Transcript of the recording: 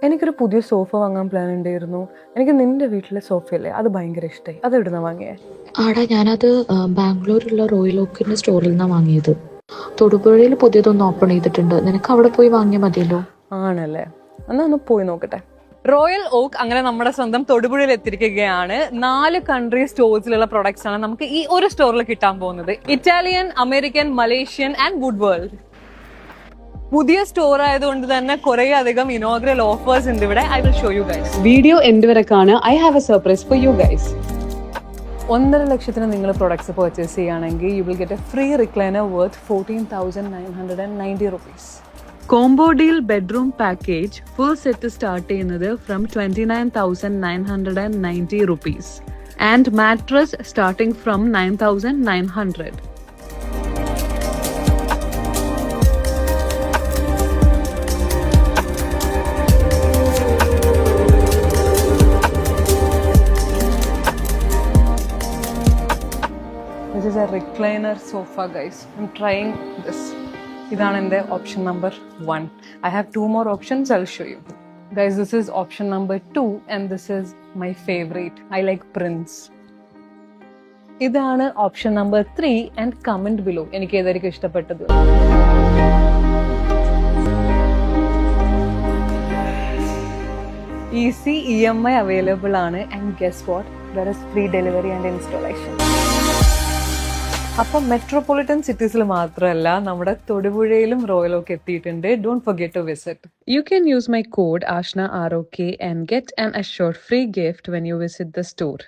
എനിക്കൊരു പുതിയ സോഫ വാങ്ങാൻ പ്ലാൻ ഉണ്ടായിരുന്നു. എനിക്ക് നിന്റെ വീട്ടിലെ സോഫയല്ലേ, അത് ഭയങ്കര ഇഷ്ടമായി. അത് എവിടുന്നാ വാങ്ങിയേ? ആടാ ഞാനത് ബാംഗ്ലൂരിലുള്ള റോയൽ ഓക്കിന്റെ സ്റ്റോറിൽ നിന്നാണ് വാങ്ങിയത്. തൊടുപുഴയിൽ പുതിയതൊന്ന് ഓപ്പൺ ചെയ്തിട്ടുണ്ട്. നിനക്ക് അവിടെ പോയി വാങ്ങിയാൽ മതിയല്ലോ. ആണല്ലേ, എന്നാ ഒന്ന് പോയി നോക്കട്ടെ. റോയൽ ഓക്ക് അങ്ങനെ നമ്മുടെ സ്വന്തം തൊടുപുഴയിൽ എത്തിയിരിക്കുകയാണ്. 4 കൺട്രി സ്റ്റോഴ്സിലുള്ള പ്രൊഡക്ട്സ് ആണ് നമുക്ക് ഈ ഒരു സ്റ്റോറിൽ കിട്ടാൻ പോകുന്നത്. Italian, American, Malaysian and wood world. പുതിയ സ്റ്റോർ ആയതുകൊണ്ട് തന്നെ കുറെ അധികം ഇനോഗ്രൽ ഓഫേഴ്സ് ഉണ്ട് ഇവിടെ. I will show you guys. Video end വരെ കാണുക. I have a surprise for you guys. 1.5 ലക്ഷത്തിന് നിങ്ങൾ പ്രൊഡക്ട്സ് പർച്ചേസ് ചെയ്യുകയാണെങ്കിൽ you will get a free recliner worth 14,990 rupees. Combo deal bedroom package full set start ചെയ്യുന്നത് from 29,990 rupees and mattress starting from 9,900. This is a recliner sofa, guys. I'm trying this. ഇതാണ് എൻ്റെ option number 1. I have 2 more options. I'll show you. Guys, this is option number 2 and this is my favorite. I like prints. ഇതാണ് option number 3 and comment below. എനിക്ക് ഏതായിരിക്കും ഇഷ്ടപ്പെട്ടത്. Easy EMI available ആണ് and guess what? There is free delivery and installation. അപ്പം metropolitan സിറ്റീസിൽ മാത്രമല്ല നമ്മുടെ തൊടുപുഴയിലും റോയൽ ഓക്ക് എത്തിയിട്ടുണ്ട്. Don't forget to visit. You can use my code ASHNA ROK and get an assured free gift when you visit the store.